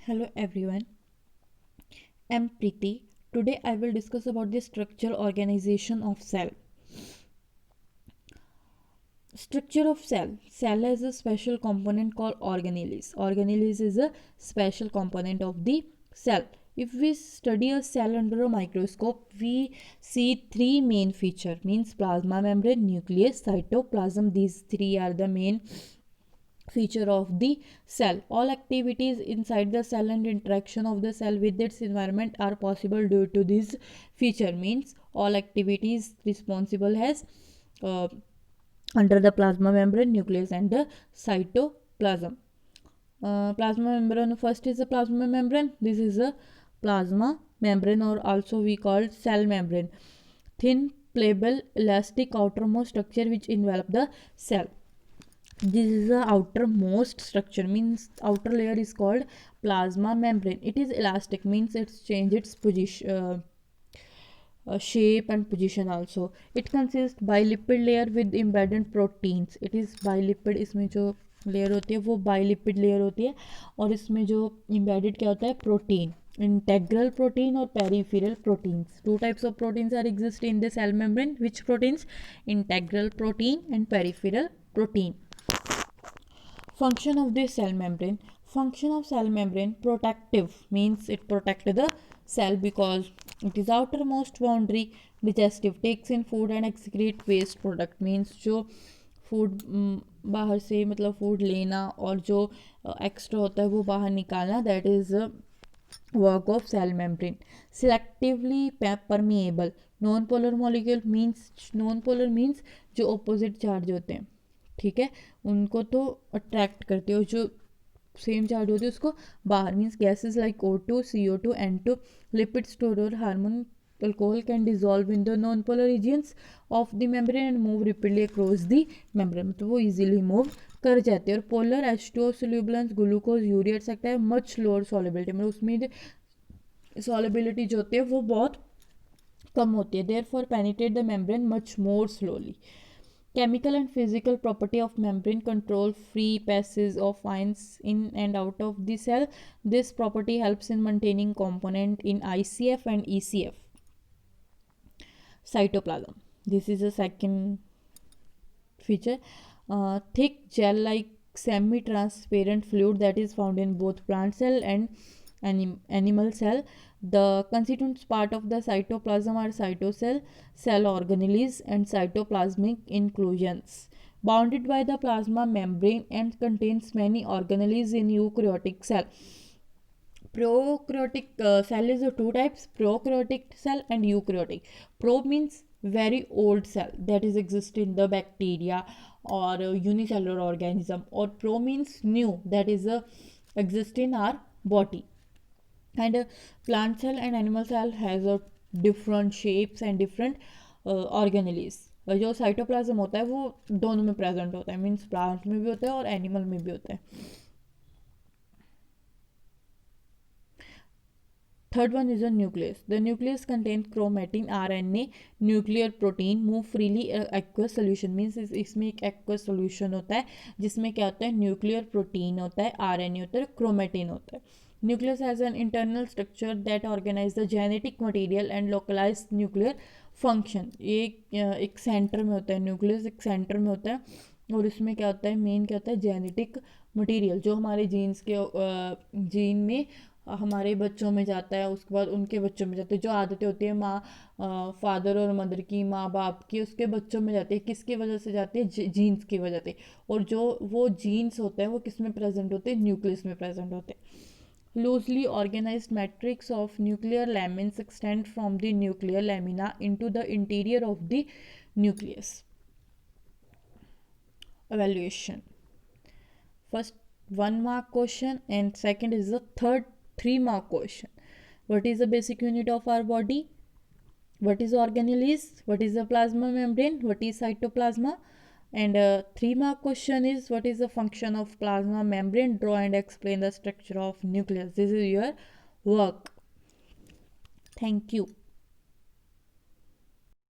Hello everyone, I'm Preeti. Today I will discuss about the structural organization of cell. Structure of cell. Cell has a special component called organelles. Organelles is a special component of the cell. If we study a cell under a microscope, we see three main features, means plasma membrane, nucleus, cytoplasm. These three are the main feature of the cell. All activities inside the cell and interaction of the cell with its environment are possible due to this feature, means all activities responsible as uh, under the plasma membrane, nucleus and the cytoplasm. Plasma membrane, first is the plasma membrane. This is a plasma membrane, or also we call cell membrane, thin pliable elastic outermost structure which envelop the cell. This is the outermost structure, means outer layer is called plasma membrane. It is elastic, means it's change its position, shape and position also. It consists bilipid layer with embedded proteins. It is bilipid, इसमें जो layer होती है वो bilipid layer होती है, और इसमें जो embedded क्या होता है, protein, integral protein or peripheral proteins. Two types of proteins are exist in the cell membrane. Which proteins? Integral protein and peripheral protein. Function of the cell membrane. Function of cell membrane, protective, means it protect the cell because it is outermost boundary. Digestive, takes in food and excrete waste product, means जो food बाहर से मतलब food लेना और जो extra होता है वो बाहर निकालना, that is work of cell membrane. Selectively permeable. Non polar molecule, means non polar means जो ऑपोजिट चार्ज होते हैं, ठीक है, उनको तो अट्रैक्ट करते हो, जो सेम चार्ज होती है उसको बाहर, means gases like O2, CO2, N2, lipid store और hormone alcohol can dissolve in the non-polar regions of the membrane and move rapidly across the membrane. तो वो easily move कर जाते हैं. और polar H2O solubles, glucose, urea etcetera है much lower solubility, मतलब उसमें solubility जो होती है वो बहुत कम होती है. therefore penetrate the membrane much more slowly. Chemical and physical property of membrane control free passage of ions in and out of the cell. This property helps in maintaining component in ICF and ECF. Cytoplasm. This is a second feature. Thick gel-like semi-transparent fluid that is found in both plant cell and animal cell. The constituent part of the cytoplasm are cytocell, cell organelles and cytoplasmic inclusions. Bounded by the plasma membrane and contains many organelles in eukaryotic cell. Prokaryotic cell is two types, prokaryotic cell and eukaryotic. Pro means very old cell that is exist in the bacteria or unicellular organism, or pro means new that is exist in our body. And plant cell and animal cell has a different shapes and different organelles. जो cytoplasm होता है वो दोनों में present होता है, means plant में भी होता है और एनिमल में भी होता है. Third one is a nucleus. The nucleus contains chromatin, RNA, nuclear protein, move freely aqueous solution, means इसमें एक aqueous solution होता है जिसमें क्या होता है, न्यूक्लियर प्रोटीन होता है, RNA होता है, क्रोमेटिन होता है. Nucleus has an internal structure that organize the genetic material and localize nuclear function. ये एक सेंटर में होता है, न्यूक्लियस एक सेंटर में होता है, और इसमें क्या होता है, मेन क्या होता है, जेनेटिक मटेरियल जो हमारे जीन्स के जीन में हमारे बच्चों में जाता है, उसके बाद उनके बच्चों में जाता है. जो आदतें होती है माँ फादर और मदर की, माँ बाप की, उसके बच्चों में जाती है. किसकी वजह से जाती है, जीन्स की वजह से. और जो वो जीन्स होते हैं वो किस में प्रेजेंट होते हैं, न्यूक्लियस में प्रेजेंट होते हैं. Loosely organized matrix of nuclear lamins extend from the nuclear lamina into the interior of the nucleus. Evaluation. First 1 mark question and second is the third 3 mark question. What is the basic unit of our body? What is organelles? What is the plasma membrane? What is cytoplasma? And 3 mark question is what is the function of plasma membrane? Draw and explain the structure of nucleus. This is your work. Thank you.